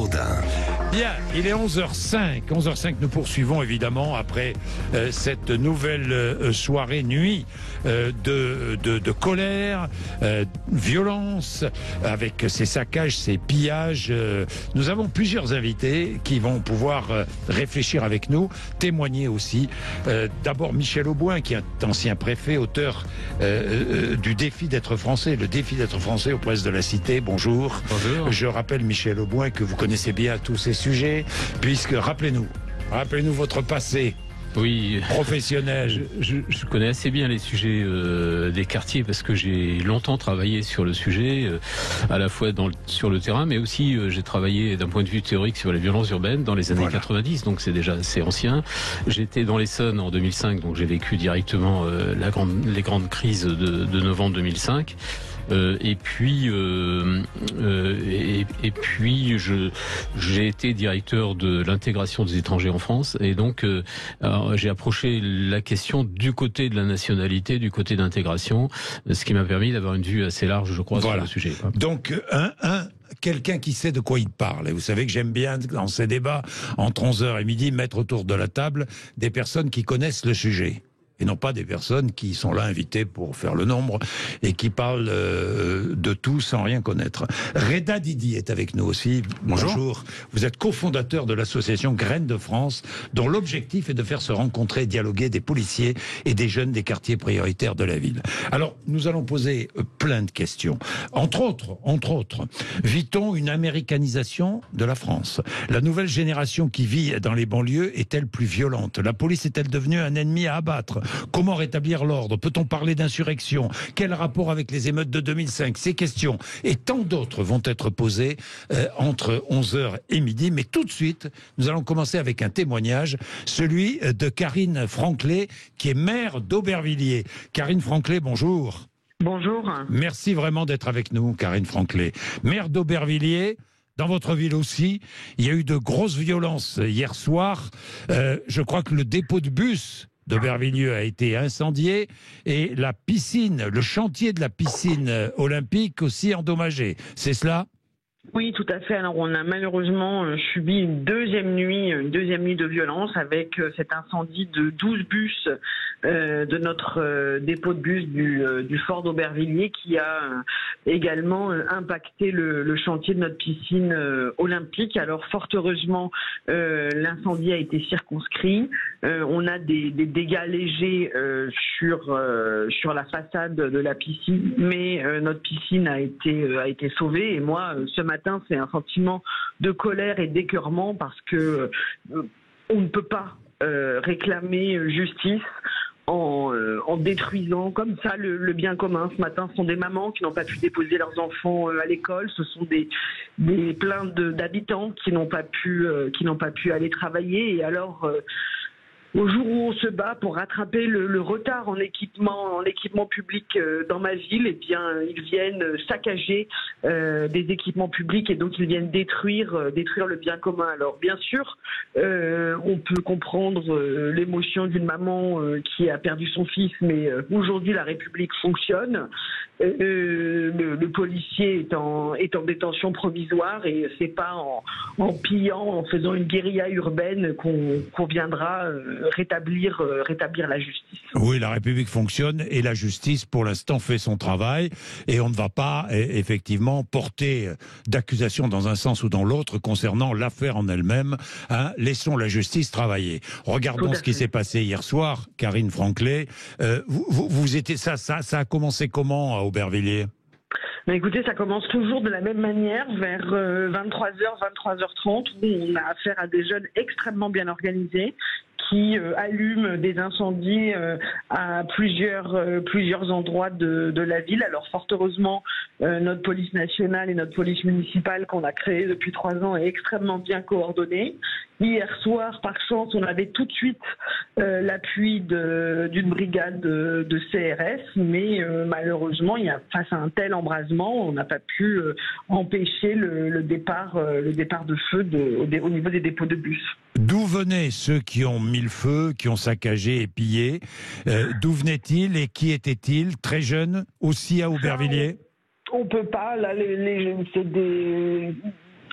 Bourdin. Bien, il est 11h05. 11h05, nous poursuivons évidemment après cette nouvelle soirée, nuit de colère, violence, avec ces saccages, ces pillages. Nous avons plusieurs invités qui vont pouvoir réfléchir avec nous, témoigner aussi. D'abord Michel Auboin, qui est ancien préfet, auteur du défi d'être français, le défi d'être français aux presses de la Cité. Bonjour. Bonjour. Je rappelle Michel Auboin que vous connaissez bien tous ces sujets, puisque rappelez-nous votre passé. Oui, professionnel. Je connais assez bien les sujets des quartiers parce que j'ai longtemps travaillé sur le sujet, à la fois sur le terrain, mais aussi j'ai travaillé d'un point de vue théorique sur les violences urbaines dans les années 90, donc c'est déjà assez ancien. J'étais dans l'Essonne en 2005, donc j'ai vécu directement les grandes crises de novembre 2005. Et puis j'ai été directeur de l'intégration des étrangers en France, et donc j'ai approché la question du côté de la nationalité, du côté d'intégration, ce qui m'a permis d'avoir une vue assez large, je crois, sur le sujet. Donc quelqu'un qui sait de quoi il parle. Et vous savez que j'aime bien, dans ces débats, entre 11h et midi, mettre autour de la table des personnes qui connaissent le sujet. Et non pas des personnes qui sont là invitées pour faire le nombre et qui parlent de tout sans rien connaître. Reda Didi est avec nous aussi. Bonjour. Vous êtes cofondateur de l'association Graines de France, dont l'objectif est de faire se rencontrer et dialoguer des policiers et des jeunes des quartiers prioritaires de la ville. Alors, nous allons poser plein de questions. Entre autres, vit-on une américanisation de la France? La nouvelle génération qui vit dans les banlieues est-elle plus violente? La police est-elle devenue un ennemi à abattre? Comment rétablir l'ordre? Peut-on parler d'insurrection? Quel rapport avec les émeutes de 2005? Ces questions et tant d'autres vont être posées entre 11h et midi. Mais tout de suite, nous allons commencer avec un témoignage, celui de Karine Franclet, qui est maire d'Aubervilliers. Karine Franclet, bonjour. Bonjour. Merci vraiment d'être avec nous, Karine Franclet. Maire d'Aubervilliers. Dans votre ville aussi, il y a eu de grosses violences hier soir. Je crois que le dépôt de bus d'Aubervilliers a été incendié et la piscine, le chantier de la piscine olympique aussi endommagé. C'est cela ? Oui, tout à fait. Alors, on a malheureusement subi une deuxième nuit de violence avec cet incendie de 12 bus de notre dépôt de bus du fort d'Aubervilliers qui a également impacté le chantier de notre piscine olympique. Alors, fort heureusement, l'incendie a été circonscrit. On a des dégâts légers sur la façade de la piscine, mais notre piscine a été sauvée. Et moi, ce matin, c'est un sentiment de colère et d'écœurement parce que on ne peut pas réclamer justice en détruisant comme ça le bien commun. Ce matin, ce sont des mamans qui n'ont pas pu déposer leurs enfants à l'école. Ce sont des plein d'habitants qui n'ont pas pu aller travailler. Et alors, au jour où on se bat pour rattraper le retard en équipement public dans ma ville, eh bien, ils viennent saccager des équipements publics et donc ils viennent détruire le bien commun. Alors, bien sûr, on peut comprendre l'émotion d'une maman qui a perdu son fils, mais aujourd'hui, la République fonctionne. Le policier est en détention provisoire et c'est pas en pillant, en faisant une guérilla urbaine qu'on viendra rétablir la justice. Oui, la République fonctionne et la justice, pour l'instant, fait son travail et on ne va pas effectivement porter d'accusation dans un sens ou dans l'autre concernant l'affaire en elle-même. Laissons la justice travailler. Regardons ce qui s'est passé hier soir, Karine Franclet. Vous étiez ça a commencé comment à Aubervilliers? Écoutez, ça commence toujours de la même manière, vers 23h, 23h30, où on a affaire à des jeunes extrêmement bien organisés qui allument des incendies à plusieurs endroits de la ville. Alors fort heureusement, notre police nationale et notre police municipale qu'on a créée depuis 3 ans est extrêmement bien coordonnée. Hier soir, par chance, on avait tout de suite l'appui d'une brigade de CRS, mais malheureusement, face à un tel embrasement, on n'a pas pu empêcher le départ de feu au niveau des dépôts de bus. D'où venaient ceux qui ont mis le feu, qui ont saccagé et pillé? D'où venaient-ils et qui étaient-ils? Très jeunes, aussi à Aubervilliers? On peut pas. Là,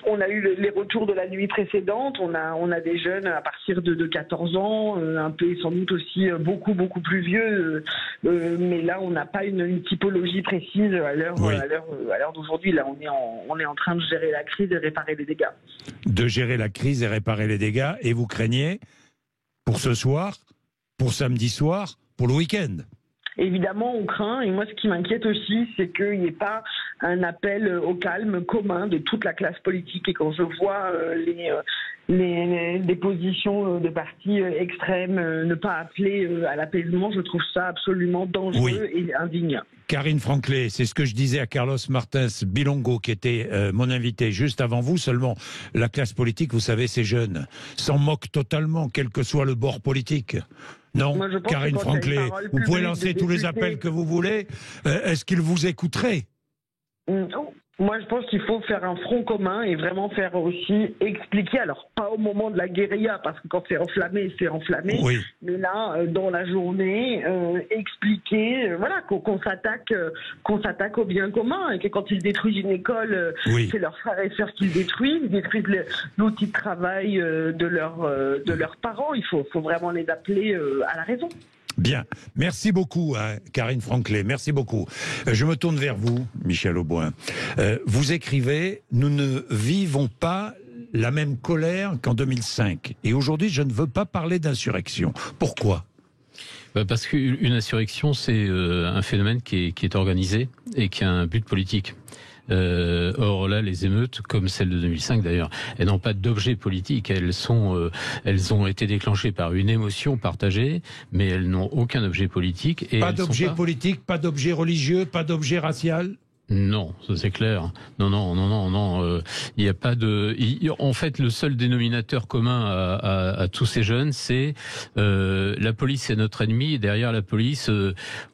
On a eu les retours de la nuit précédente. On a des jeunes à partir de 14 ans, un peu sans doute aussi beaucoup plus vieux. Mais là, on n'a pas une typologie précise à l'heure d'aujourd'hui. Là, on est en train de gérer la crise et réparer les dégâts. De gérer la crise et réparer les dégâts. Et vous craignez pour ce soir, pour samedi soir, pour le week-end? Évidemment, on craint, et moi ce qui m'inquiète aussi, c'est qu'il n'y ait pas un appel au calme commun de toute la classe politique. Et quand je vois les positions de partis extrêmes ne pas appeler à l'apaisement, je trouve ça absolument dangereux et indigne. Karine Franklé, c'est ce que je disais à Carlos Martins Bilongo, qui était mon invité juste avant vous. Seulement, la classe politique, vous savez, ces jeunes s'en moquent totalement, quel que soit le bord politique. Non, Karine Franklé, vous pouvez lancer tous les appels que vous voulez. Est-ce qu'ils vous écouteraient? Non. Moi, je pense qu'il faut faire un front commun et vraiment faire aussi expliquer, alors pas au moment de la guérilla, parce que quand c'est enflammé, oui. Mais là, dans la journée, expliquer, voilà, qu'on s'attaque au bien commun, et que quand ils détruisent une école, c'est leurs frères et sœurs qu'ils détruisent, l'outil de travail de leurs parents. Il faut vraiment les appeler à la raison. Bien, merci beaucoup Karine Franklé, merci beaucoup. Je me tourne vers vous, Michel Auboin. Vous écrivez « Nous ne vivons pas la même colère qu'en 2005 ». Et aujourd'hui, je ne veux pas parler d'insurrection. Pourquoi ? Parce qu'une insurrection, c'est un phénomène qui est organisé et qui a un but politique. Or là, les émeutes, comme celle de 2005 d'ailleurs, elles n'ont pas d'objet politique. Elles ont été déclenchées par une émotion partagée, mais elles n'ont aucun objet politique. Et pas d'objet politique, pas d'objet religieux, pas d'objet racial? Non, ça c'est clair. Non. Il n'y a pas de. En fait, le seul dénominateur commun à tous ces jeunes, c'est la police est notre ennemi. Et derrière la police,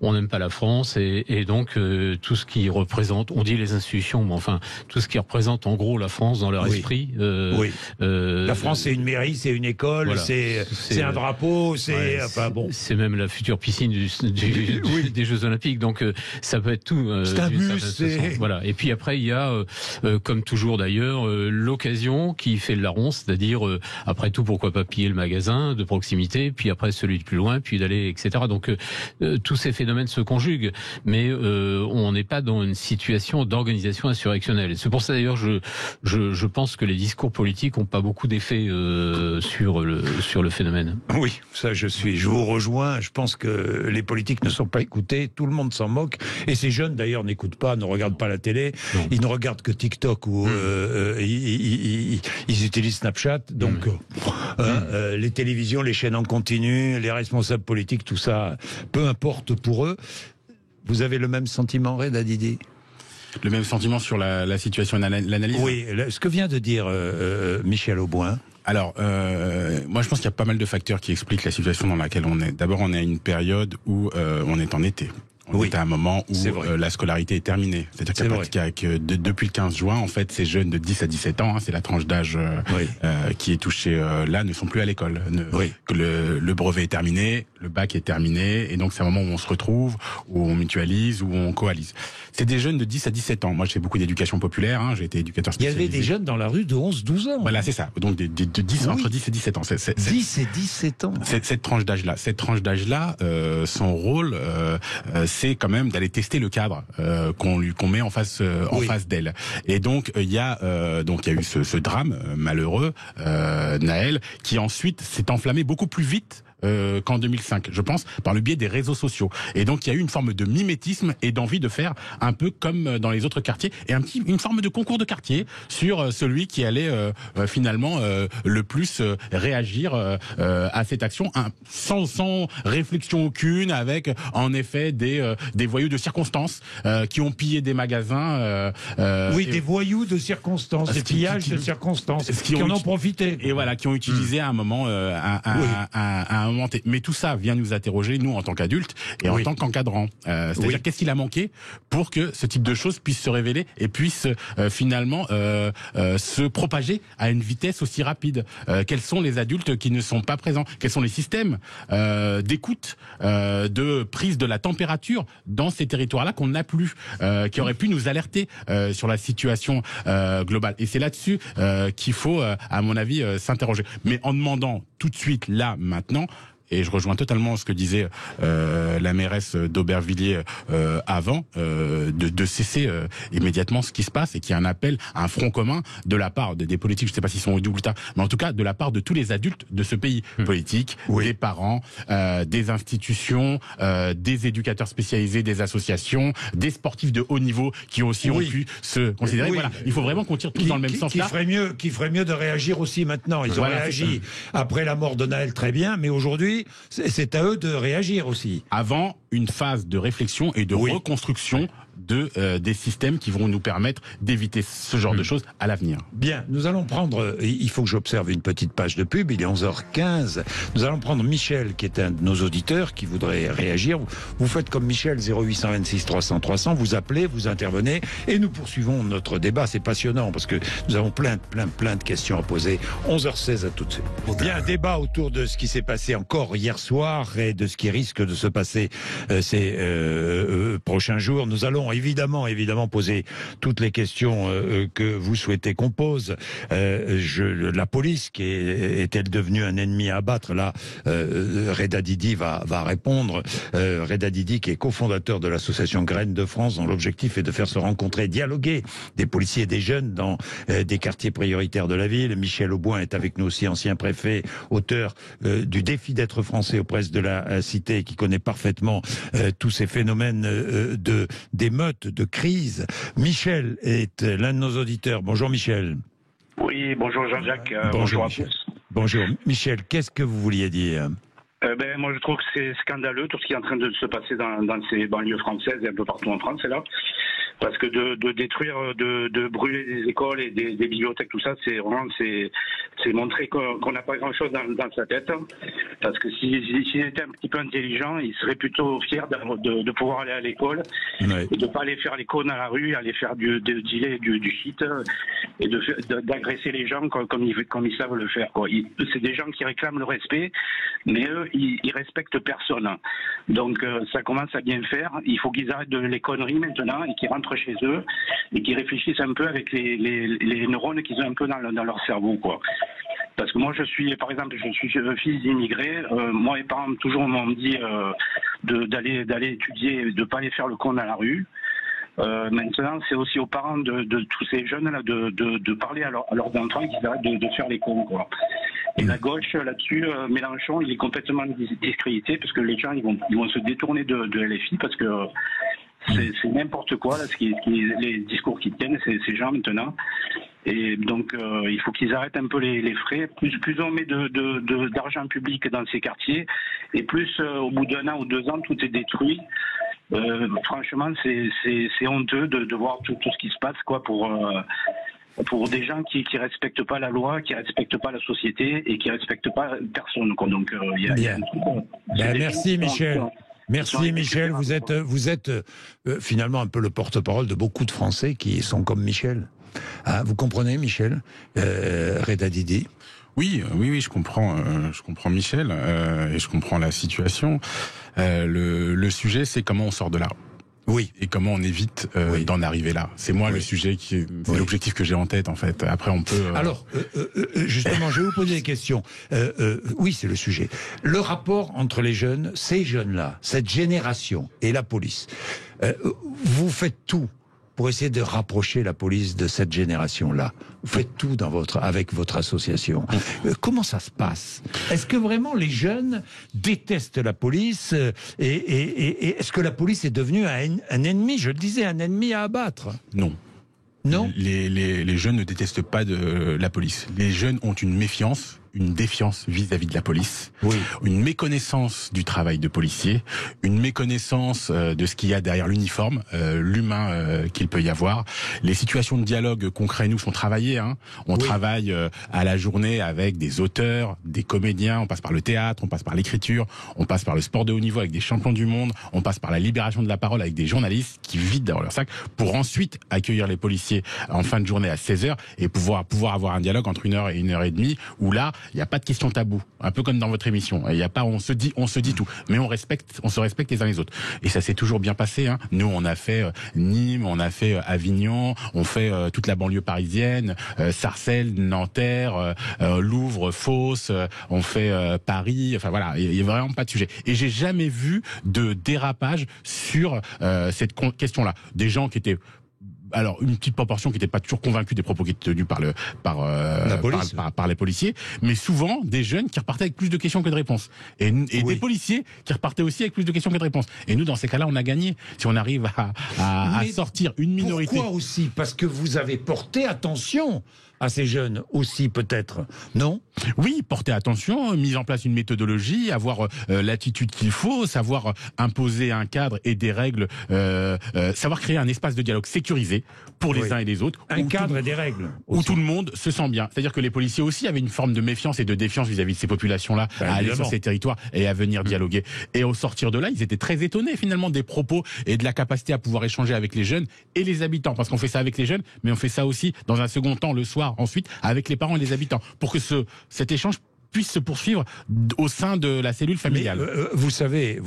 on n'aime pas la France et donc tout ce qui représente, on dit les institutions, mais enfin tout ce qui représente en gros la France dans leur esprit. La France, c'est une mairie, c'est une école, voilà. c'est un drapeau, c'est même la future piscine des Jeux Olympiques. Donc ça peut être tout. C'est un bus. Voilà. Et puis après, il y a, comme toujours d'ailleurs, l'occasion qui fait le larron, c'est-à-dire, après tout, pourquoi pas piller le magasin de proximité, puis après celui de plus loin, puis d'aller, etc. Donc, tous ces phénomènes se conjuguent, mais on n'est pas dans une situation d'organisation insurrectionnelle. C'est pour ça d'ailleurs, je pense que les discours politiques n'ont pas beaucoup d'effet sur le phénomène. Oui, ça je vous rejoins. Je pense que les politiques ne sont pas écoutés, tout le monde s'en moque, et ces jeunes d'ailleurs n'écoutent pas, ne regardent pas la télé, ils ne regardent que TikTok ou ils utilisent Snapchat, donc les télévisions, les chaînes en continu, les responsables politiques, tout ça, peu importe pour eux. Vous avez le même sentiment, Reda Didi? Le même sentiment sur la situation, l'analyse? Oui, ce que vient de dire Michel Auboin. Alors, moi je pense qu'il y a pas mal de facteurs qui expliquent la situation dans laquelle on est. D'abord, on est à une période où on est en été. On est à un moment où la scolarité est terminée. C'est-à-dire que depuis le 15 juin, en fait, ces jeunes de 10 à 17 ans, c'est la tranche d'âge qui est touchée là, ne sont plus à l'école. Que le brevet est terminé, le bac est terminé, et donc c'est un moment où on se retrouve, où on mutualise, où on coalise. C'est des jeunes de 10 à 17 ans. Moi, j'ai fait beaucoup d'éducation populaire, j'ai été éducateur spécialisé. Il y avait des jeunes dans la rue de 11-12 ans. Voilà, c'est ça. Donc entre 10 et 17 ans. 10 et 17 ans. Cette tranche d'âge-là, son rôle, c'est quand même d'aller tester le cadre qu'on met en face d'elle. Et donc il y a eu ce drame malheureux, Naël, qui ensuite s'est enflammé beaucoup plus vite qu'en 2005, je pense, par le biais des réseaux sociaux. Et donc, il y a eu une forme de mimétisme et d'envie de faire un peu comme dans les autres quartiers, et une forme de concours de quartier sur celui qui allait finalement le plus réagir à cette action, sans réflexion aucune, avec en effet des voyous de circonstance qui ont pillé des magasins. Des voyous de circonstance, des pillages de circonstances, qui en ont profité. Et voilà, qui ont utilisé à un moment, à un moment T. Mais tout ça vient nous interroger, nous, en tant qu'adultes et en tant qu'encadrants. C'est-à-dire, qu'est-ce qu'il a manqué pour que ce type de choses puisse se révéler et puisse finalement se propager à une vitesse aussi rapide? Quels sont les adultes qui ne sont pas présents? Quels sont les systèmes d'écoute, de prise de la température dans ces territoires-là qu'on n'a plus, qui auraient pu nous alerter sur la situation globale? Et c'est là-dessus qu'il faut, à mon avis, s'interroger. Mais en demandant tout de suite, là, maintenant, et je rejoins totalement ce que disait la mairesse d'Aubervilliers avant, de cesser immédiatement ce qui se passe, et qu'il y a un appel à un front commun de la part des politiques, je ne sais pas s'ils sont au double tas, mais en tout cas de la part de tous les adultes de ce pays, politiques, des parents, des institutions, des éducateurs spécialisés, des associations, des sportifs de haut niveau qui aussi ont pu se considérer. Voilà, il faut vraiment qu'on tire tous dans le même sens là. Qui ferait mieux de réagir aussi maintenant. Ils ont réagi après la mort de Naël, très bien, mais aujourd'hui, c'est à eux de réagir aussi. Avant une phase de réflexion et de reconstruction des systèmes qui vont nous permettre d'éviter ce genre de choses à l'avenir. Bien, nous allons prendre, il faut que j'observe une petite page de pub, il est 11h15, nous allons prendre Michel, qui est un de nos auditeurs, qui voudrait réagir. Vous faites comme Michel, 0826 300 300, vous appelez, vous intervenez, et nous poursuivons notre débat. C'est passionnant, parce que nous avons plein de questions à poser. 11h16 à tout de suite. Bien, un débat autour de ce qui s'est passé encore hier soir, et de ce qui risque de se passer ces prochains jours. Nous allons évidemment poser toutes les questions que vous souhaitez qu'on pose. La police, est-elle devenue un ennemi à abattre? Là, Reda Didi va répondre. Reda Didi, qui est cofondateur de l'association Graines de France, dont l'objectif est de faire se rencontrer, dialoguer des policiers et des jeunes dans des quartiers prioritaires de la ville. Michel Auboin est avec nous aussi, ancien préfet, auteur du défi d'être français aux presses de la cité, qui connaît parfaitement tous ces phénomènes d'émeutes, de crise. Michel est l'un de nos auditeurs. Bonjour Michel. Oui, bonjour Jean-Jacques. Bonjour à tous. Bonjour Michel, qu'est-ce que vous vouliez dire? Moi je trouve que c'est scandaleux tout ce qui est en train de se passer dans ces banlieues françaises et un peu partout en France, là. Parce que de détruire, de brûler des écoles et des bibliothèques, tout ça, c'est vraiment montrer qu'on n'a pas grand-chose dans sa tête. Parce que s'il était un petit peu intelligent, il serait plutôt fier de pouvoir aller à l'école et de pas aller faire les cônes à la rue, aller faire du shit et d'agresser les gens comme ils savent le faire, quoi. C'est des gens qui réclament le respect, mais eux, ils respectent personne. Donc ça commence à bien faire. Il faut qu'ils arrêtent les conneries maintenant et qu'ils rentrent chez eux et qu'ils réfléchissent un peu avec les neurones qu'ils ont un peu dans leur cerveau, quoi. Parce que moi, je suis fils d'immigrés. Moi, mes parents toujours m'ont dit d'aller étudier, de pas aller faire le con à la rue. Maintenant, c'est aussi aux parents de tous ces jeunes-là de parler à leurs enfants qu'ils arrêtent de faire les cons, quoi. Et la gauche, là-dessus, Mélenchon, il est complètement discrédité parce que les gens, ils vont se détourner de LFI parce que c'est n'importe quoi, là, les discours qu'ils tiennent, ces gens maintenant. Et donc, il faut qu'ils arrêtent un peu les frais. Plus on met d'argent public dans ces quartiers, et plus au bout d'1 an ou 2 ans, tout est détruit. Franchement, c'est honteux de voir tout ce qui se passe, quoi, pour des gens qui respectent pas la loi, qui respectent pas la société et qui respectent pas personne, quoi. Donc, il y a un truc. Merci Michel. Merci Michel, vous êtes finalement un peu le porte-parole de beaucoup de Français qui sont comme Michel. Ah, vous comprenez Michel, Reda Didi? Oui, je comprends Michel et je comprends la situation. Le sujet, c'est comment on sort de là. Oui. Et comment on évite d'en arriver là. C'est moi le sujet c'est l'objectif que j'ai en tête, en fait. Après, on peut... Alors, justement, je vais vous poser des questions. Oui, c'est le sujet. Le rapport entre les jeunes, ces jeunes-là, cette génération et la police, vous faites tout pour essayer de rapprocher la police de cette génération-là. Vous faites tout avec votre association. Comment ça se passe? Est-ce que vraiment les jeunes détestent la police et est-ce que la police est devenue un ennemi, je le disais, un ennemi à abattre? Non. Non. Les jeunes ne détestent pas la police. Les jeunes ont une méfiance une défiance vis-à-vis de la police, une méconnaissance du travail de policier, une méconnaissance de ce qu'il y a derrière l'uniforme, l'humain qu'il peut y avoir. Les situations de dialogue concret, nous, sont travaillées. Hein. On travaille à la journée avec des auteurs, des comédiens, on passe par le théâtre, on passe par l'écriture, on passe par le sport de haut niveau avec des champions du monde, on passe par la libération de la parole avec des journalistes qui vident dans leur sac pour ensuite accueillir les policiers en fin de journée à 16h et pouvoir avoir un dialogue entre 1h et 1h30 où là, il n'y a pas de questions tabou, un peu comme dans votre émission. Il y a pas, on se dit tout, mais on se respecte les uns les autres. Et ça s'est toujours bien passé. Hein. Nous, on a fait Nîmes, on a fait Avignon, on fait toute la banlieue parisienne, Sarcelles, Nanterre, Louvre, Fos, on fait Paris. Enfin voilà, il y a vraiment pas de sujet. Et j'ai jamais vu de dérapage sur cette question-là. Des gens qui étaient alors une petite proportion qui n'était pas toujours convaincue des propos qui étaient tenus par les policiers, mais souvent des jeunes qui repartaient avec plus de questions que de réponses, et des policiers qui repartaient aussi avec plus de questions que de réponses. Et nous, dans ces cas-là, on a gagné si on arrive à sortir une minorité. Pourquoi aussi? Parce que vous avez porté attention à ces jeunes aussi, peut-être, non? Oui, porter attention, mise en place une méthodologie, avoir l'attitude qu'il faut, savoir imposer un cadre et des règles, savoir créer un espace de dialogue sécurisé pour les uns et les autres. Un cadre et des règles. Où tout le monde se sent bien. C'est-à-dire que les policiers aussi avaient une forme de méfiance et de défiance vis-à-vis de ces populations-là, à aller sur ces territoires et à venir dialoguer. Et au sortir de là, ils étaient très étonnés finalement des propos et de la capacité à pouvoir échanger avec les jeunes et les habitants. Parce qu'on fait ça avec les jeunes, mais on fait ça aussi dans un second temps le soir, ensuite avec les parents et les habitants, pour que cet échange puisse se poursuivre au sein de la cellule familiale. Mais, vous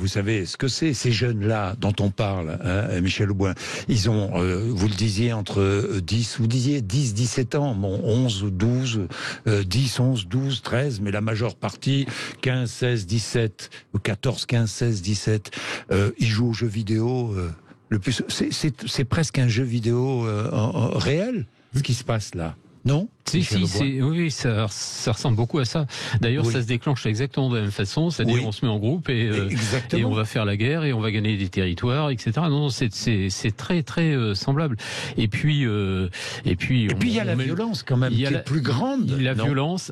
savez ce que c'est, ces jeunes-là dont on parle, hein, Michel Auboin. Ils ont, vous le disiez, entre 17 ans, bon, 11 ou 12, 10, 11, 12, 13, mais la majeure partie, 15, 16, 17, ou 14, 15, 16, 17, ils jouent aux jeux vidéo, le plus, c'est presque un jeu vidéo réel, ce qui se passe là. Non? Oui, ça ressemble beaucoup à ça. D'ailleurs, ça se déclenche exactement de la même façon. C'est-à-dire, on se met en groupe et on va faire la guerre et on va gagner des territoires, etc. Non, c'est très très semblable. Et puis il y a la violence quand même, qui est plus grande. La violence,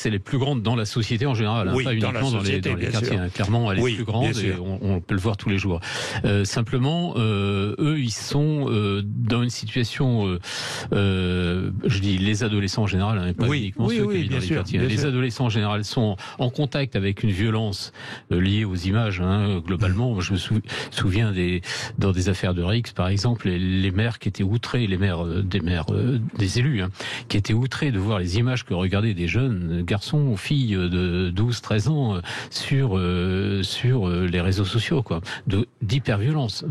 elle est plus grande dans la société en général, hein, pas uniquement dans les quartiers. Hein. Clairement, elle est plus grande et on peut le voir tous les jours. Simplement, eux, ils sont dans une situation, je dis les adolescents en général, hein, pas uniquement ceux qui vivent dans les quartiers. Les adolescents en général sont en contact avec une violence liée aux images. Hein, globalement, je me souviens dans des affaires de Rix, par exemple, les maires qui étaient outrés, des élus, hein, qui étaient outrés de voir les images que regardaient des jeunes garçons ou filles de 12, 13 ans sur les réseaux sociaux, quoi, d'hyperviolence,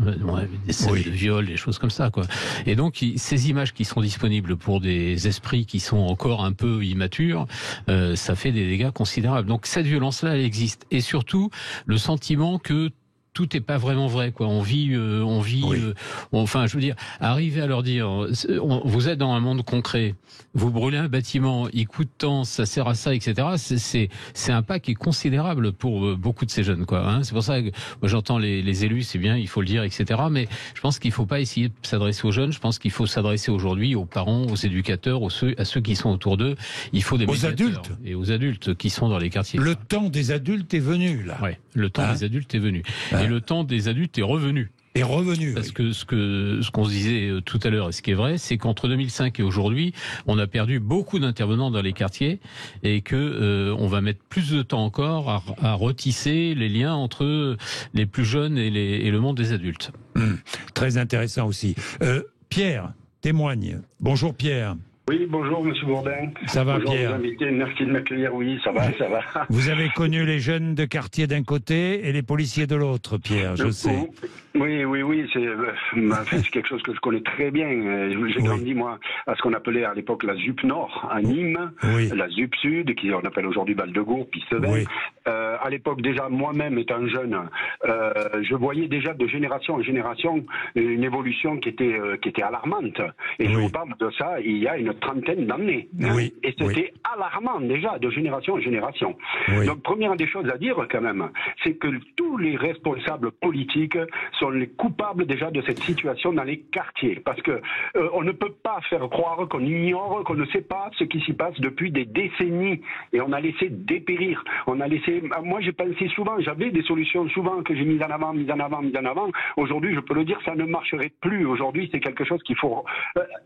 des scènes de viol, des choses comme ça, quoi. Et donc, ces images qui sont disponibles pour des esprits qui sont encore un peu immatures, ça fait des dégâts considérables. Donc cette violence-là, elle existe. Et surtout, le sentiment que tout n'est pas vraiment vrai, quoi. Enfin, je veux dire, arriver à leur dire, vous êtes dans un monde concret, vous brûlez un bâtiment, il coûte tant, ça sert à ça, etc. C'est un pas qui est considérable pour beaucoup de ces jeunes, quoi. Hein. C'est pour ça que moi j'entends les élus, c'est bien, il faut le dire, etc. Mais je pense qu'il faut pas essayer de s'adresser aux jeunes. Je pense qu'il faut s'adresser aujourd'hui aux parents, aux éducateurs, à ceux qui sont autour d'eux. Il faut des médiateurs et aux adultes qui sont dans les quartiers. Le temps des adultes est venu, là. Ouais, le temps des adultes est venu. Et le temps des adultes est revenu. Parce que ce qu'on se disait tout à l'heure, et ce qui est vrai, c'est qu'entre 2005 et aujourd'hui, on a perdu beaucoup d'intervenants dans les quartiers et que on va mettre plus de temps encore à retisser les liens entre les plus jeunes et le monde des adultes. Très intéressant aussi. Pierre témoigne. Bonjour Pierre. Oui, bonjour Monsieur Bourdin. Ça va, bonjour, Pierre? Bonjour invités, merci de m'accueillir. Oui, ça va. Vous avez connu les jeunes de quartier d'un côté et les policiers de l'autre, Pierre, je sais. Oui, c'est quelque chose que je connais très bien. J'ai grandi, moi, à ce qu'on appelait à l'époque la ZUP Nord, à Nîmes, la ZUP Sud, qu'on appelle aujourd'hui Val-de-Gour, Piste-Vin. à l'époque déjà, moi-même étant jeune, je voyais déjà de génération en génération une évolution qui était alarmante. Et je vous parle de ça il y a une trentaine d'années. Oui. Et c'était alarmant déjà de génération en génération. Oui. Donc première des choses à dire quand même, c'est que tous les responsables politiques sont les coupables déjà de cette situation dans les quartiers. Parce que on ne peut pas faire croire qu'on ignore, qu'on ne sait pas ce qui s'y passe depuis des décennies. Et on a laissé dépérir. On a laissé. Moi, j'ai pensé souvent, j'avais des solutions souvent que j'ai mises en avant. Aujourd'hui, je peux le dire, ça ne marcherait plus. Aujourd'hui, c'est quelque chose qu'il faut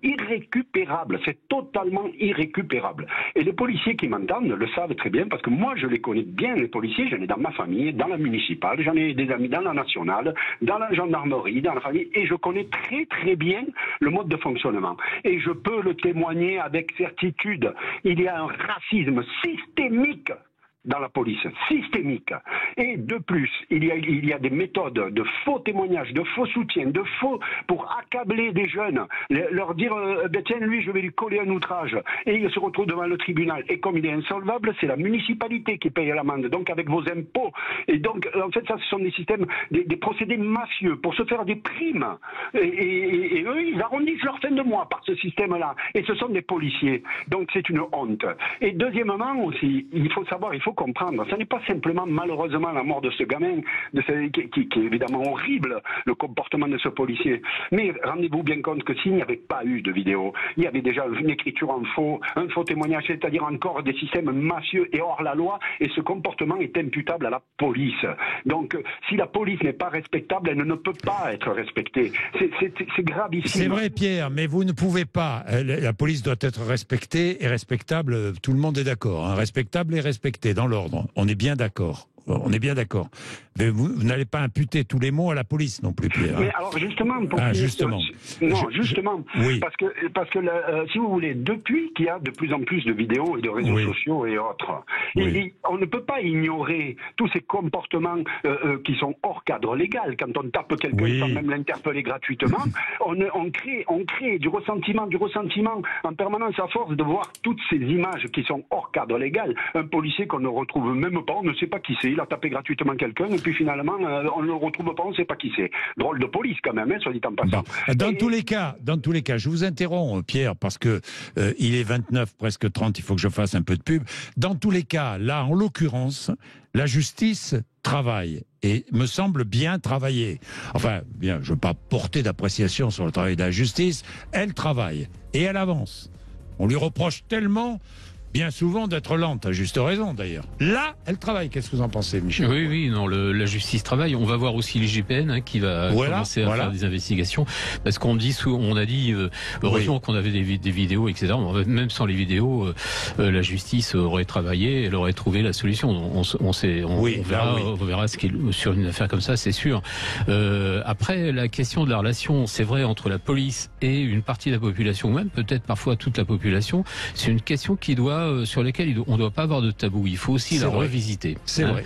irrécupérable. C'est totalement irrécupérable. Et les policiers qui m'entendent le savent très bien, parce que moi, je les connais bien, les policiers. J'en ai dans ma famille, dans la municipale, j'en ai des amis dans la nationale, dans la gendarmerie, dans la famille, et je connais très très bien le mode de fonctionnement. Et je peux le témoigner avec certitude. Il y a un racisme systémique dans la police, systémique. Et de plus, il y a des méthodes de faux témoignages, de faux soutiens, de faux pour accabler des jeunes, leur dire tiens, lui, je vais lui coller un outrage. Et il se retrouve devant le tribunal. Et comme il est insolvable, c'est la municipalité qui paye l'amende, donc avec vos impôts. Et donc, en fait, ça, ce sont des systèmes, des procédés mafieux pour se faire des primes. Et eux, ils arrondissent leur fin de mois par ce système-là. Et ce sont des policiers. Donc, c'est une honte. Et deuxièmement aussi, il faut comprendre. Ce n'est pas simplement, malheureusement, la mort de ce gamin, qui est évidemment horrible, le comportement de ce policier. Mais rendez-vous bien compte que s'il n'y avait pas eu de vidéo, il y avait déjà une écriture en faux, un faux témoignage, c'est-à-dire encore des systèmes mafieux et hors la loi, et ce comportement est imputable à la police. Donc, si la police n'est pas respectable, elle ne peut pas être respectée. C'est gravissime. C'est vrai, Pierre, mais vous ne pouvez pas. La police doit être respectée et respectable. Tout le monde est d'accord. Hein, respectable et respecté dans l'ordre. On est bien d'accord. On est bien d'accord. Mais vous n'allez pas imputer tous les mots à la police non plus, Pierre. Mais alors justement, justement. Oui. Parce que si vous voulez, depuis qu'il y a de plus en plus de vidéos et de réseaux sociaux et autres, on ne peut pas ignorer tous ces comportements qui sont hors cadre légal. Quand on tape quelqu'un sans même l'interpeller gratuitement, on crée du ressentiment en permanence à force de voir toutes ces images qui sont hors cadre légal. Un policier qu'on ne retrouve même pas, on ne sait pas qui c'est. Il a tapé gratuitement quelqu'un et puis finalement on ne le retrouve pas, on ne sait pas qui c'est. Drôle de police quand même, soit dit en passant. Dans tous les cas, je vous interromps, Pierre, parce que il est 29, presque 30, il faut que je fasse un peu de pub. Dans tous les cas, là, en l'occurrence, la justice travaille et me semble bien travailler. Enfin, bien, je ne veux pas porter d'appréciation sur le travail de la justice. Elle travaille et elle avance. On lui reproche tellement, bien souvent, d'être lente, à juste raison d'ailleurs. Là, elle travaille. Qu'est-ce que vous en pensez, Michel? Oui, non, la justice travaille. On va voir aussi l'IGPN qui va commencer à faire des investigations, parce qu'on dit, on a dit heureusement qu'on avait des vidéos, etc. Même sans les vidéos, la justice aurait travaillé, elle aurait trouvé la solution. On verra ce qu'il sur une affaire comme ça, c'est sûr. Après, la question de la relation, c'est vrai, entre la police et une partie de la population, ou même peut-être parfois toute la population, c'est une question qui doit sur lesquels on ne doit pas avoir de tabou. Il faut aussi la revisiter. C'est vrai.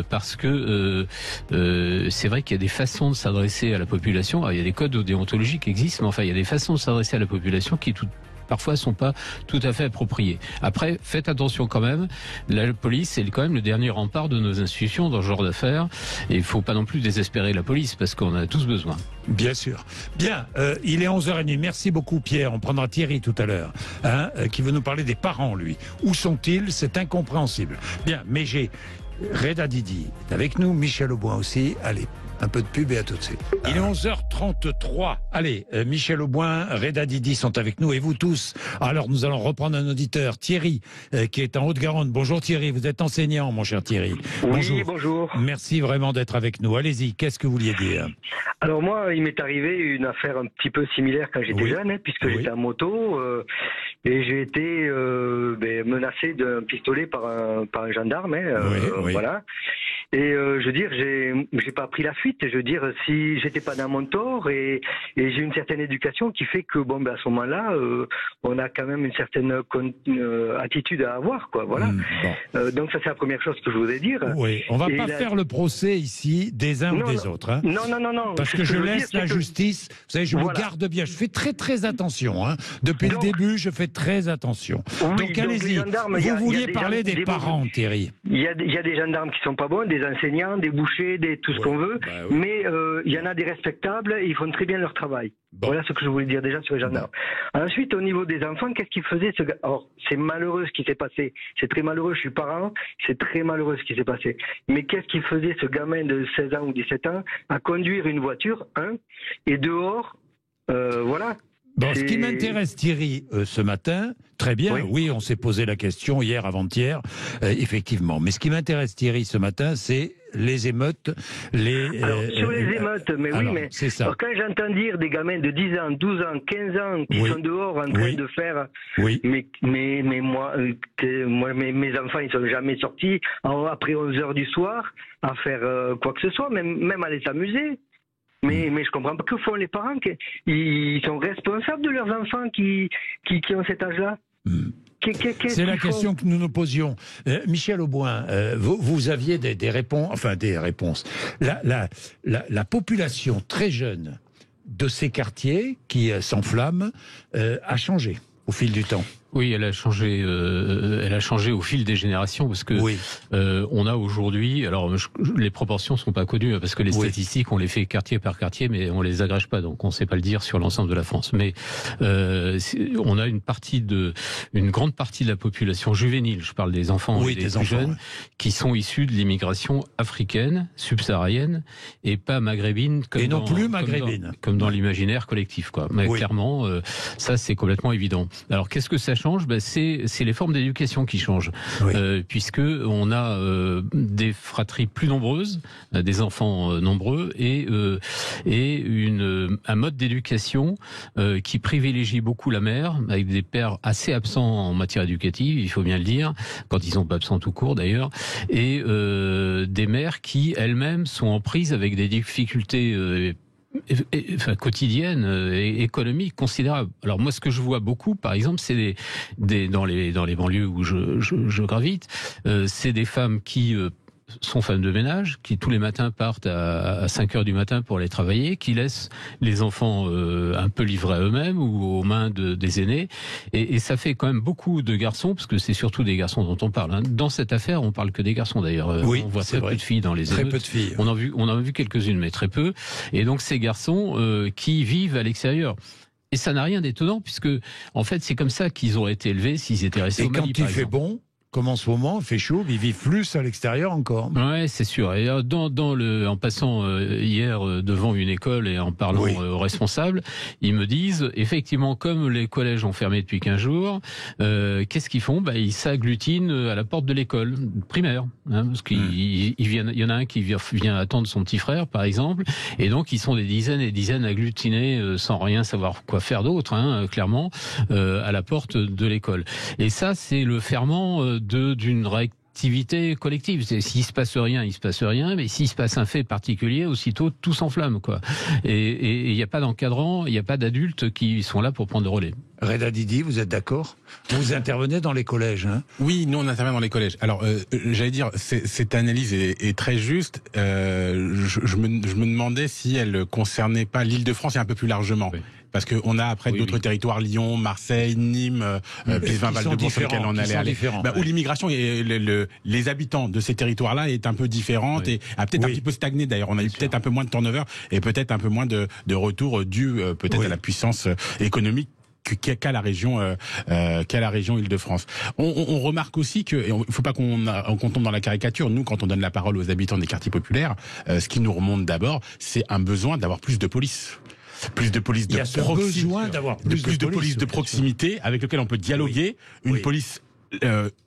Parce que c'est vrai qu'il y a des façons de s'adresser à la population. Alors, il y a des codes déontologiques qui existent, mais enfin, il y a des façons de s'adresser à la population qui parfois sont pas tout à fait appropriées. Après, faites attention quand même. La police, c'est quand même le dernier rempart de nos institutions dans ce genre d'affaires. Et il faut pas non plus désespérer la police, parce qu'on en a tous besoin. Bien sûr. Bien, il est 11h30. Merci beaucoup, Pierre. On prendra Thierry tout à l'heure, qui veut nous parler des parents, lui. Où sont-ils? C'est incompréhensible. Bien, mais j'ai Reda Didi est avec nous, Michel Auboin aussi. Allez, un peu de pub et à tout de suite. Il est 11h33. Allez, Michel Auboin, Reda Didi sont avec nous et vous tous. Alors, nous allons reprendre un auditeur, Thierry, qui est en Haute-Garonne. Bonjour Thierry, vous êtes enseignant, mon cher Thierry. Oui, bonjour. Merci vraiment d'être avec nous. Allez-y, qu'est-ce que vous vouliez dire? Alors moi, il m'est arrivé une affaire un petit peu similaire quand j'étais jeune, puisque j'étais en moto et j'ai été menacé d'un pistolet par un gendarme. Voilà. Et je veux dire, j'ai pas pris la fuite. Je veux dire, si j'étais pas dans mon tort et j'ai une certaine éducation qui fait que bon, ben à ce moment-là, on a quand même une certaine attitude à avoir, quoi. Voilà. Donc ça c'est la première chose que je voudrais dire. Oui, on va pas faire le procès ici des uns ou des autres. Hein. Non. Parce que je laisse la justice. Vous savez, je me garde bien. Je fais très attention. Hein. Depuis le début, je fais très attention. Oui, donc allez-y. Vous vouliez parler des parents, Thierry. Il y a des gendarmes qui sont pas bons, des enseignants, des bouchers, tout ce qu'on veut. Mais il y en a des respectables et ils font très bien leur travail. Voilà ce que je voulais dire déjà sur les gendarmes. Ensuite, au niveau des enfants, qu'est-ce qu'ils faisaient ce gars? Alors, c'est malheureux ce qui s'est passé. C'est très malheureux, je suis parent. C'est très malheureux ce qui s'est passé. Mais qu'est-ce qu'il faisait ce gamin de 16 ans ou 17 ans à conduire une voiture, et dehors, voilà. Bon, ce qui m'intéresse, Thierry, ce matin, très bien, oui, on s'est posé la question hier, avant-hier, effectivement. Mais ce qui m'intéresse, Thierry, ce matin, c'est les émeutes, sur les émeutes, mais alors, oui, mais c'est ça. Alors, quand j'entends dire des gamins de 10 ans, 12 ans, 15 ans qui sont dehors en train de faire... Mais moi, mes enfants, ils sont jamais sortis après 11 heures du soir à faire quoi que ce soit, même aller s'amuser. Mais je comprends pas que font les parents. Ils sont responsables de leurs enfants qui ont cet âge-là. C'est la question que nous nous posions. Michel Auboin, vous aviez des réponses. La population très jeune de ces quartiers qui s'enflamment a changé au fil du temps. Oui, elle a changé au fil des générations parce que on a aujourd'hui, alors les proportions sont pas connues parce que les statistiques on les fait quartier par quartier, mais on les agrège pas, donc on sait pas le dire sur l'ensemble de la France. Mais on a une grande partie de la population juvénile, je parle des enfants et des plus jeunes, qui sont issus de l'immigration africaine, subsaharienne et pas maghrébine comme dans l'imaginaire collectif, quoi. Mais clairement, ça c'est complètement évident. Alors qu'est-ce que ça change? C'est les formes d'éducation qui changent, puisque on a des fratries plus nombreuses, des enfants nombreux et un mode d'éducation qui privilégie beaucoup la mère, avec des pères assez absents en matière éducative, il faut bien le dire, quand ils sont pas absents tout court d'ailleurs, et des mères qui elles-mêmes sont en prise avec des difficultés quotidienne et économique considérable. Alors moi, ce que je vois beaucoup, par exemple, c'est dans les banlieues où je gravite, c'est des femmes qui sont femmes de ménage, qui tous les matins partent à 5 heures du matin pour aller travailler, qui laissent les enfants un peu livrés à eux-mêmes ou aux mains des aînés. Et ça fait quand même beaucoup de garçons, parce que c'est surtout des garçons dont on parle. Hein. Dans cette affaire, on parle que des garçons d'ailleurs. On voit très peu de filles dans les émeutes. Très peu de filles. On en a vu quelques-unes, mais très peu. Et donc ces garçons qui vivent à l'extérieur. Et ça n'a rien d'étonnant, puisque en fait c'est comme ça qu'ils auraient été élevés s'ils étaient restés au Mali. Et quand il fait bon, comme en ce moment, il fait chaud, ils vivent plus à l'extérieur encore. Ouais, c'est sûr. Et en passant hier devant une école et en parlant aux responsables, ils me disent, effectivement, comme les collèges ont fermé depuis 15 jours, qu'est-ce qu'ils font? Ils s'agglutinent à la porte de l'école primaire. Hein, parce il y en a un qui vient attendre son petit frère, par exemple, et donc ils sont des dizaines et dizaines agglutinés sans rien savoir quoi faire d'autre, hein, clairement, à la porte de l'école. Et ça, c'est le ferment d'une réactivité collective. S'il se passe rien, il se passe rien, mais s'il se passe un fait particulier, aussitôt tout s'enflamme, quoi. Et il n'y a pas d'encadrant, il n'y a pas d'adultes qui sont là pour prendre le relais. Reda Didi, vous êtes d'accord? Vous intervenez dans les collèges, hein? Oui, nous on intervient dans les collèges. Alors, j'allais dire, cette analyse est très juste. Je me demandais si elle concernait pas l'Île-de-France et un peu plus largement. Oui. Parce qu'on a après d'autres territoires, Lyon, Marseille, Nîmes, Pisevin, Val-de-Bourg, sur lesquels on allait aller. Où l'immigration et les habitants de ces territoires-là est un peu différente et a peut-être un petit peu stagné d'ailleurs. On a eu peut-être un peu moins de turnover et peut-être un peu moins de retour dû peut-être à la puissance économique qu'a la région Île-de-France. On remarque aussi que, et il ne faut pas qu'on tombe dans la caricature, nous quand on donne la parole aux habitants des quartiers populaires, ce qui nous remonte d'abord, c'est un besoin d'avoir plus de police. Plus de police de proximité, besoin d'avoir plus de police de proximité avec lequel on peut dialoguer, une police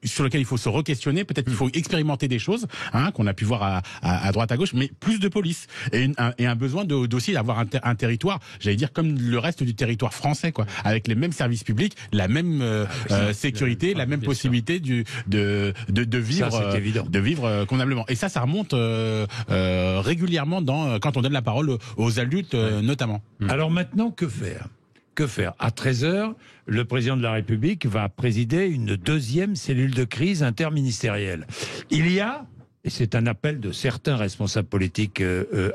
sur lequel il faut se re-questionner. Peut-être qu'il faut expérimenter des choses, qu'on a pu voir à droite, à gauche, mais plus de police et un besoin d'aussi d'avoir un territoire, j'allais dire comme le reste du territoire français, quoi, avec les mêmes services publics, la même sécurité, la même possibilité de vivre convenablement. Et ça remonte régulièrement quand on donne la parole aux adultes, notamment. Alors maintenant, que faire ? À 13h, le président de la République va présider une deuxième cellule de crise interministérielle. Il y a, et c'est un appel de certains responsables politiques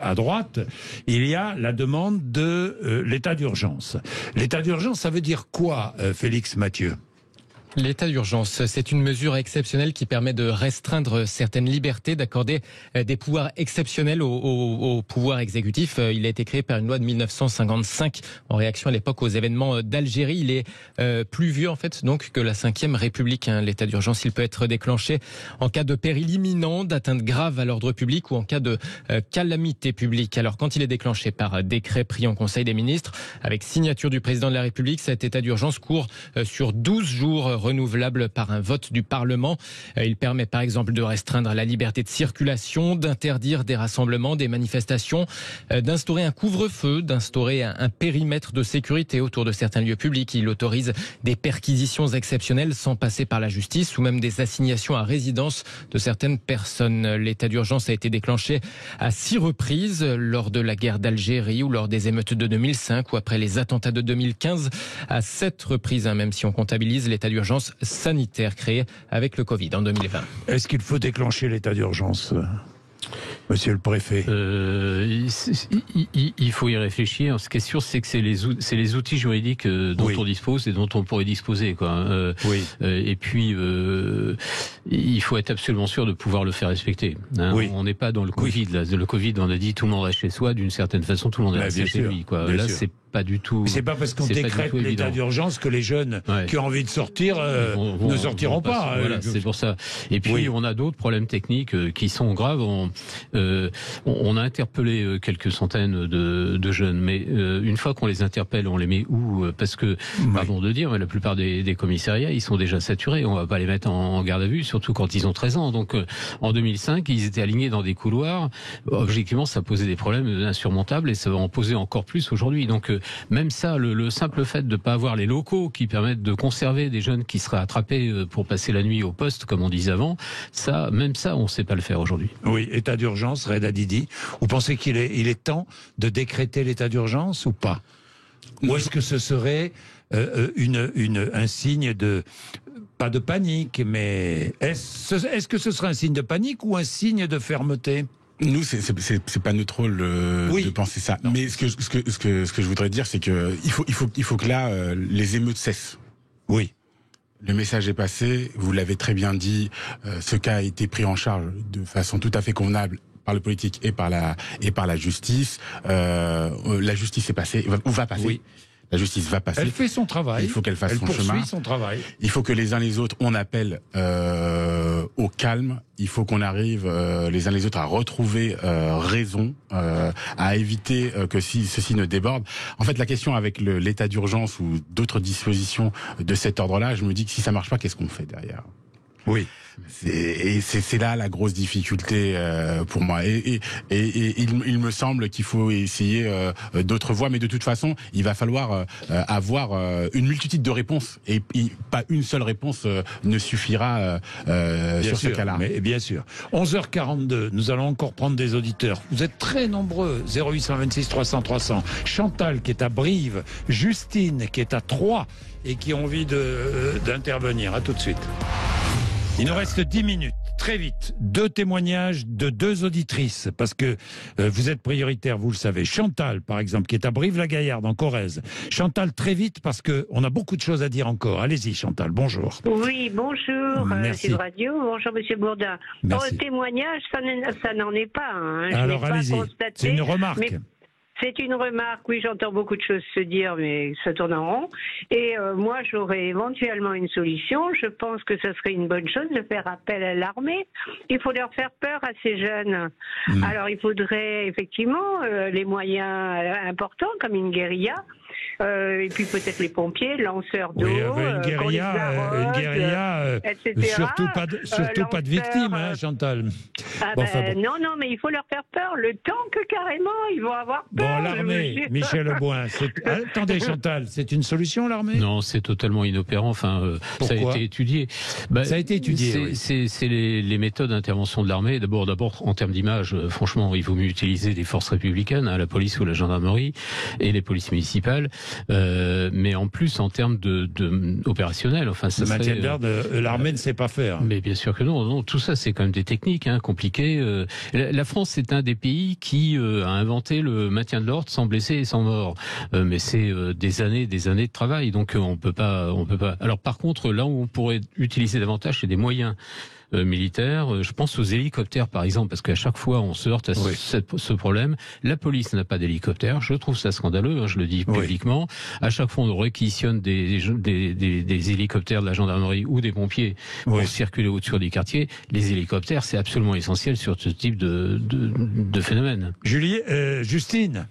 à droite, il y a la demande de l'état d'urgence. L'état d'urgence, ça veut dire quoi, Félix Mathieu ? L'état d'urgence, c'est une mesure exceptionnelle qui permet de restreindre certaines libertés, d'accorder des pouvoirs exceptionnels au pouvoir exécutif. Il a été créé par une loi de 1955 en réaction à l'époque aux événements d'Algérie. Il est plus vieux en fait donc que la Ve République. L'état d'urgence, il peut être déclenché en cas de péril imminent, d'atteinte grave à l'ordre public ou en cas de calamité publique. Alors quand il est déclenché par décret pris en Conseil des ministres avec signature du président de la République, cet état d'urgence court sur 12 jours renouvelable par un vote du Parlement. Il permet par exemple de restreindre la liberté de circulation, d'interdire des rassemblements, des manifestations, d'instaurer un couvre-feu, d'instaurer un périmètre de sécurité autour de certains lieux publics. Il autorise des perquisitions exceptionnelles sans passer par la justice ou même des assignations à résidence de certaines personnes. L'état d'urgence a été déclenché à 6 reprises lors de la guerre d'Algérie ou lors des émeutes de 2005 ou après les attentats de 2015, à 7 reprises, même si on comptabilise l'état d'urgence sanitaire créé avec le Covid en 2020. Est-ce qu'il faut déclencher l'état d'urgence, monsieur le préfet ? Il faut y réfléchir. Ce qui est sûr, c'est que c'est les outils juridiques dont on dispose et dont on pourrait disposer, quoi. Et puis, il faut être absolument sûr de pouvoir le faire respecter. On n'est pas dans le Covid. Là. Le Covid, on a dit tout le monde reste chez soi. D'une certaine façon, tout le monde est resté chez lui, quoi. Là, c'est pas du tout. C'est pas parce qu'on décrète l'état d'urgence que les jeunes qui ont envie de sortir ne sortiront pas. Voilà, c'est pour ça. Et puis on a d'autres problèmes techniques qui sont graves. On a interpellé quelques centaines de jeunes, mais une fois qu'on les interpelle, on les met où ? Parce que, pardon de dire, mais la plupart des commissariats, ils sont déjà saturés. On va pas les mettre en garde à vue, surtout quand ils ont 13 ans. Donc en 2005, ils étaient alignés dans des couloirs. Objectivement, ça posait des problèmes insurmontables et ça va en poser encore plus aujourd'hui. Donc même ça, le simple fait de ne pas avoir les locaux qui permettent de conserver des jeunes qui seraient attrapés pour passer la nuit au poste, comme on disait avant, même ça, on ne sait pas le faire aujourd'hui. Oui, état d'urgence, Reda Didi. Vous pensez qu'il est temps de décréter l'état d'urgence ou pas ? Ou est-ce que ce serait un signe de... Pas de panique, mais est-ce que ce serait un signe de panique ou un signe de fermeté ? Nous, c'est pas notre rôle de penser ça. Non. Mais ce que je voudrais dire, c'est que il faut que là les émeutes cessent. Oui. Le message est passé. Vous l'avez très bien dit. Ce cas a été pris en charge de façon tout à fait convenable par le politique et par la justice. La justice est passée ou va passer. Oui. La justice va passer. Elle fait son travail. Il faut qu'elle fasse son chemin. Elle poursuit son travail. Il faut que les uns les autres, on appelle au calme. Il faut qu'on arrive les uns les autres à retrouver raison, à éviter que ceci ne déborde. En fait, la question avec l'état d'urgence ou d'autres dispositions de cet ordre-là, je me dis que si ça marche pas, qu'est-ce qu'on fait derrière ? Oui. C'est là la grosse difficulté pour moi. Et il me semble qu'il faut essayer d'autres voies, mais de toute façon, il va falloir avoir une multitude de réponses. Et pas une seule réponse ne suffira sur ce cas-là. Mais bien sûr. 11h42, nous allons encore prendre des auditeurs. Vous êtes très nombreux. 0826 300 300. Chantal qui est à Brive, Justine qui est à Troyes et qui ont envie d'intervenir. À tout de suite. Il nous reste 10 minutes, très vite. 2 témoignages de 2 auditrices, parce que vous êtes prioritaire, vous le savez. Chantal, par exemple, qui est à Brive-la-Gaillarde, en Corrèze. Chantal, très vite, parce qu'on a beaucoup de choses à dire encore. Allez-y, Chantal, bonjour. Oui, bonjour, Sud Radio, bonjour, Monsieur Bourdin. Le témoignage, ça n'en est pas. Alors, allez-y, c'est une remarque. C'est une remarque, oui, j'entends beaucoup de choses se dire, mais ça tourne en rond. Et moi, j'aurais éventuellement une solution. Je pense que ce serait une bonne chose de faire appel à l'armée. Il faut leur faire peur à ces jeunes. Alors, il faudrait effectivement les moyens importants, comme une guérilla. et puis peut-être les pompiers, lanceurs d'eau, une guérilla, etc. Surtout pas de victimes, hein, Chantal. Non, mais il faut leur faire peur, le temps que carrément ils vont avoir peur. Bon, l'armée, Michel Auboin, attendez Chantal, c'est une solution l'armée? Non, c'est totalement inopérant, enfin, ça a été étudié. Ça a été étudié, c'est les méthodes d'intervention de l'armée. D'abord, en termes d'image, franchement, il vaut mieux utiliser des forces républicaines, hein, la police ou la gendarmerie, et les polices municipales, mais en plus en termes de opérationnel. Enfin, ça le maintien de l'ordre, l'armée ne sait pas faire. Mais bien sûr que non. Tout ça, c'est quand même des techniques compliquées. La France, c'est un des pays qui a inventé le maintien de l'ordre sans blessés et sans morts. Mais c'est des années de travail, donc on peut pas. Alors par contre, là où on pourrait utiliser davantage, c'est des moyens militaires. Je pense aux hélicoptères, par exemple, parce qu'à chaque fois, on se heurte à ce problème. La police n'a pas d'hélicoptère. Je trouve ça scandaleux, je le dis publiquement. À chaque fois, on réquisitionne des hélicoptères de la gendarmerie ou des pompiers pour circuler au-dessus des quartiers. Les hélicoptères, c'est absolument essentiel sur ce type de phénomène. Justine.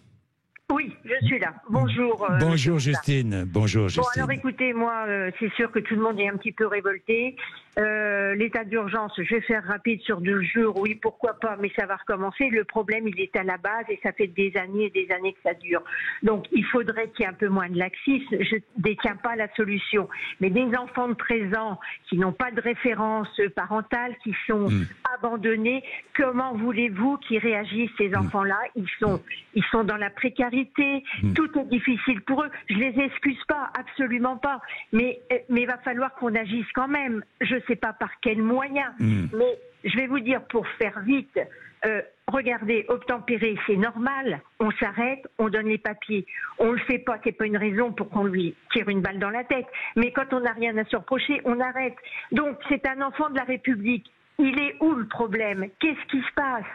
Oui, je suis là. Bonjour. Bonjour Justine. Bonjour Justine. Bon, alors écoutez, moi, c'est sûr que tout le monde est un petit peu révolté. L'état d'urgence, je vais faire rapide sur 2 jours, oui, pourquoi pas, mais ça va recommencer. Le problème, il est à la base et ça fait des années et des années que ça dure. Donc, il faudrait qu'il y ait un peu moins de laxisme. Je ne détiens pas la solution. Mais des enfants de 13 ans qui n'ont pas de référence parentale, qui sont abandonnés, comment voulez-vous qu'ils réagissent, ces enfants-là? Ils sont dans la précarité, tout est difficile pour eux. Je les excuse pas, absolument pas. Mais il va falloir qu'on agisse quand même. Je ne sais pas par quels moyens, mais je vais vous dire, pour faire vite, regardez, obtempérer, c'est normal, on s'arrête, on donne les papiers. On le fait pas, c'est pas une raison pour qu'on lui tire une balle dans la tête. Mais quand on n'a rien à se reprocher, on arrête. Donc c'est un enfant de la République. Il est où le problème? Qu'est-ce qui se passe?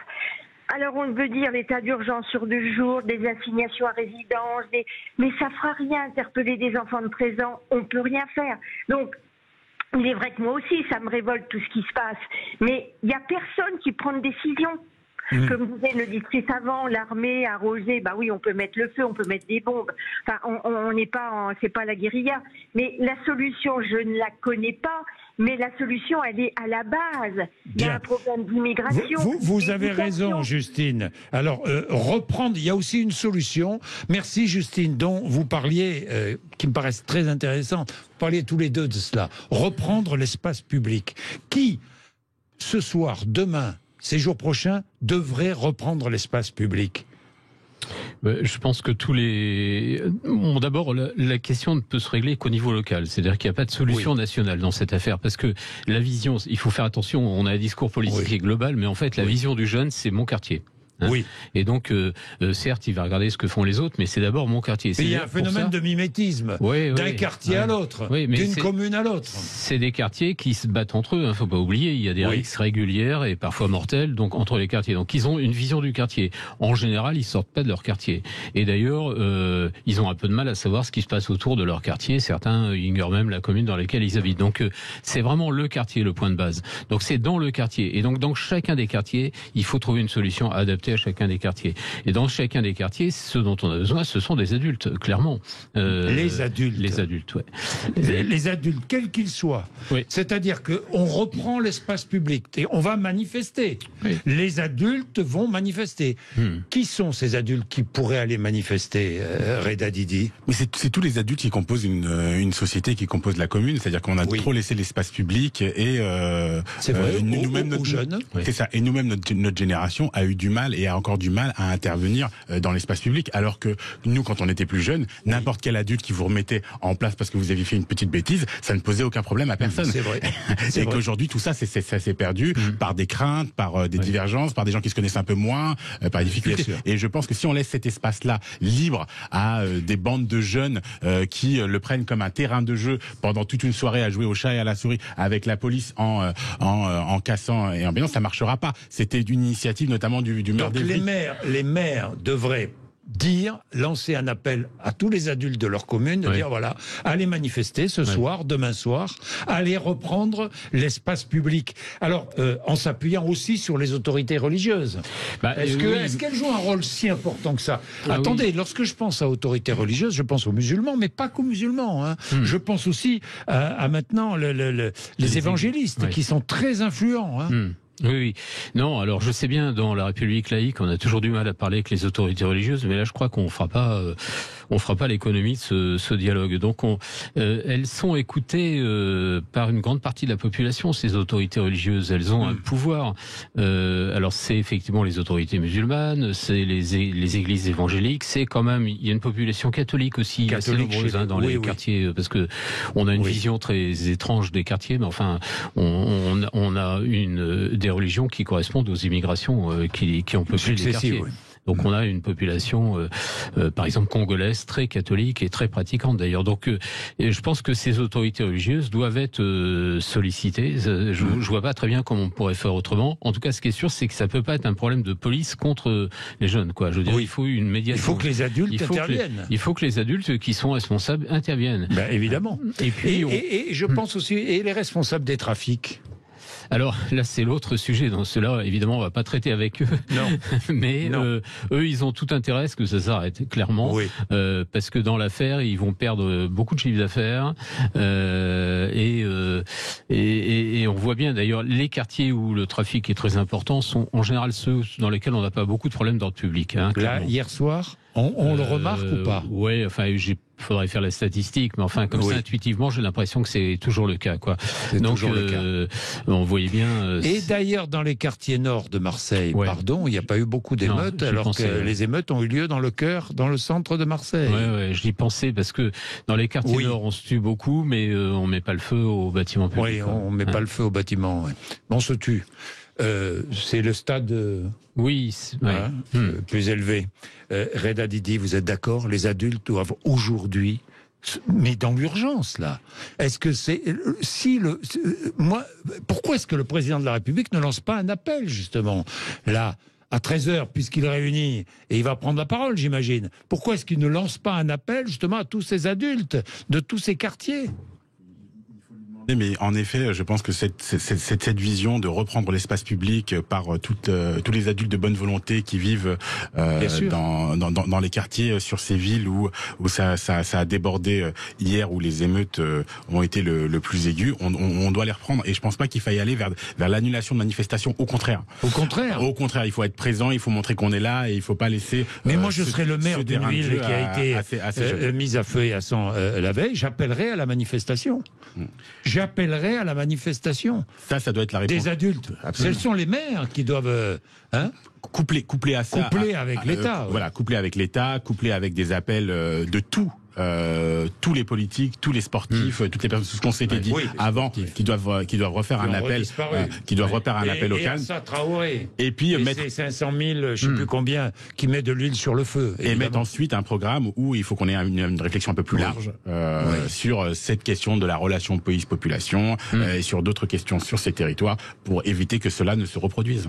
Alors on veut dire l'état d'urgence sur 2 jours, des assignations à résidence, mais ça fera rien interpeller des enfants de 13 ans, on peut rien faire. Donc il est vrai que moi aussi, ça me révolte tout ce qui se passe. Mais il n'y a personne qui prend de décision. Comme disait le district avant, l'armée arrosée, bah oui, on peut mettre le feu, on peut mettre des bombes. Enfin, on n'est pas, c'est pas la guérilla. Mais la solution, je ne la connais pas. Mais la solution, elle est à la base. Il y a un problème d'immigration. Vous avez raison, Justine. Alors, reprendre, il y a aussi une solution. Merci, Justine, dont vous parliez, qui me paraissent très intéressantes. Vous parliez tous les deux de cela. Reprendre l'espace public. Qui, ce soir, demain, ces jours prochains, devrait reprendre l'espace public? Je pense que d'abord, la question ne peut se régler qu'au niveau local. C'est-à-dire qu'il n'y a pas de solution nationale dans cette affaire. Parce que la vision, il faut faire attention, on a un discours politique qui est global, mais en fait, la vision du jeune, c'est mon quartier. Oui. Et donc, certes, il va regarder ce que font les autres, mais c'est d'abord mon quartier. Il y a un phénomène de mimétisme, d'un quartier à l'autre, d'une commune à l'autre. C'est des quartiers qui se battent entre eux, faut pas oublier, il y a des rixes régulières et parfois mortelles, donc entre les quartiers. Donc ils ont une vision du quartier. En général, ils sortent pas de leur quartier. Et d'ailleurs, ils ont un peu de mal à savoir ce qui se passe autour de leur quartier. Certains ignorent même la commune dans laquelle ils habitent. Donc c'est vraiment le quartier, le point de base. Donc c'est dans le quartier. Et donc dans chacun des quartiers, il faut trouver une solution adaptée à chacun des quartiers. Et dans chacun des quartiers, ce dont on a besoin, ce sont des adultes, clairement. Les adultes. Les adultes, oui. Les adultes, quels qu'ils soient. Oui. C'est-à-dire qu'on reprend l'espace public et on va manifester. Oui. Les adultes vont manifester. Qui sont ces adultes qui pourraient aller manifester, Reda Didi? Mais c'est tous les adultes qui composent une société, qui composent la commune. C'est-à-dire qu'on a trop laissé l'espace public et c'est vrai, nous-mêmes, aux jeunes. C'est ça. Et nous-mêmes, notre génération a eu du mal et a encore du mal à intervenir dans l'espace public, alors que nous, quand on était plus jeunes, n'importe quel adulte qui vous remettait en place parce que vous aviez fait une petite bêtise, ça ne posait aucun problème à personne. C'est vrai. Et qu'aujourd'hui, tout ça, ça s'est perdu par des craintes, par des divergences, par des gens qui se connaissent un peu moins, par des difficultés. Et je pense que si on laisse cet espace-là libre à des bandes de jeunes qui le prennent comme un terrain de jeu pendant toute une soirée à jouer au chat et à la souris avec la police en cassant et en bénant, ça marchera pas. C'était une initiative notamment du maire. Donc les maires devraient lancer un appel à tous les adultes de leur commune, de dire voilà, allez manifester ce soir, demain soir, allez reprendre l'espace public. Alors, en s'appuyant aussi sur les autorités religieuses. Est-ce qu'elles jouent un rôle si important que ça? Attendez, lorsque je pense à autorités religieuses, je pense aux musulmans, mais pas qu'aux musulmans. Hein. Je pense aussi à maintenant les évangélistes qui sont très influents. Hein. Oui. Non, alors je sais bien, dans la République laïque, on a toujours du mal à parler avec les autorités religieuses, mais là je crois qu'on fera pas l'économie de ce dialogue. Donc elles sont écoutées par une grande partie de la population, ces autorités religieuses. Elles ont un pouvoir. Alors c'est effectivement les autorités musulmanes, c'est les églises évangéliques, c'est quand même, il y a une population catholique aussi assez nombreuse dans les quartiers, parce que on a une vision très étrange des quartiers, mais enfin on a des religions qui correspondent aux immigrations qui ont peuplé les quartiers. Donc on a une population, par exemple congolaise, très catholique et très pratiquante d'ailleurs. Donc je pense que ces autorités religieuses doivent être sollicitées. Je vois pas très bien comment on pourrait faire autrement. En tout cas, ce qui est sûr, c'est que ça peut pas être un problème de police contre les jeunes, quoi. Je veux dire, il faut une médiation. Il faut que les adultes interviennent. Il faut que les adultes qui sont responsables interviennent. Ben, évidemment. Et puis et je pense aussi, et les responsables des trafics. Alors là, c'est l'autre sujet. Dans cela, évidemment, on va pas traiter avec eux. Non. Mais non. Eux, ils ont tout intérêt à ce que ça s'arrête, clairement. Parce que dans l'affaire, ils vont perdre beaucoup de chiffre d'affaires. Et on voit bien, d'ailleurs, les quartiers où le trafic est très important sont en général ceux dans lesquels on n'a pas beaucoup de problèmes d'ordre public. Hein, là, hier soir, on le remarque ou pas? Oui, enfin, faudrait faire la statistique, mais enfin, comme ça, intuitivement, j'ai l'impression que c'est toujours le cas, quoi. Donc, toujours le cas. On voyait bien. Et d'ailleurs, dans les quartiers nord de Marseille, il n'y a pas eu beaucoup d'émeutes, alors que les émeutes ont eu lieu dans le centre de Marseille. Ouais, j'y pensais, parce que dans les quartiers nord, on se tue beaucoup, mais on met pas le feu aux bâtiments publics. Oui, on met pas le feu aux bâtiments. Ouais. On se tue. C'est le stade plus élevé. Reda Didi, vous êtes d'accord? Les adultes doivent aujourd'hui, mais dans l'urgence là, est-ce que c'est pourquoi est-ce que le président de la République ne lance pas un appel justement là à 13h, puisqu'il réunit, et il va prendre la parole, j'imagine. Pourquoi est-ce qu'il ne lance pas un appel justement à tous ces adultes de tous ces quartiers? Mais en effet, je pense que cette vision de reprendre l'espace public par tous les adultes de bonne volonté qui vivent dans les quartiers, sur ces villes où ça a débordé hier, où les émeutes ont été le plus aigus, on doit les reprendre. Et je pense pas qu'il faille aller vers l'annulation de manifestations. Au contraire, il faut être présent, il faut montrer qu'on est là, et il faut pas laisser. Mais moi, je serais le maire d'une ville qui a été mise à feu et à sang la veille. J'appellerai à la manifestation. J'appellerai à la manifestation. Ça doit être la réponse. Des adultes. Absolument. Ce sont les maires qui doivent coupler à ça. Coupler avec l'État. Voilà, coupler avec l'État, coupler avec des appels de tous les politiques, tous les sportifs, toutes les personnes, tout ce qu'on s'était dit avant, qui doivent refaire un appel, au calme. Et puis mettre ces 500 000, je sais plus combien, qui met de l'huile sur le feu. Évidemment. Et mettre ensuite un programme où il faut qu'on ait une réflexion un peu plus large sur cette question de la relation police-population et sur d'autres questions sur ces territoires pour éviter que cela ne se reproduise.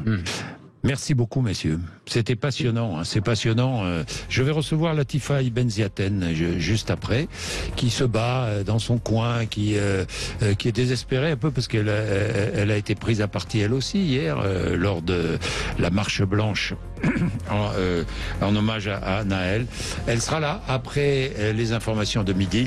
Merci beaucoup, messieurs. C'était passionnant. C'est passionnant. Je vais recevoir Latifa Ibn Ziaten juste après, qui se bat dans son coin, qui est désespérée un peu parce qu'elle a été prise à partie elle aussi hier lors de la marche blanche en hommage à Naël. Elle sera là après les informations de midi.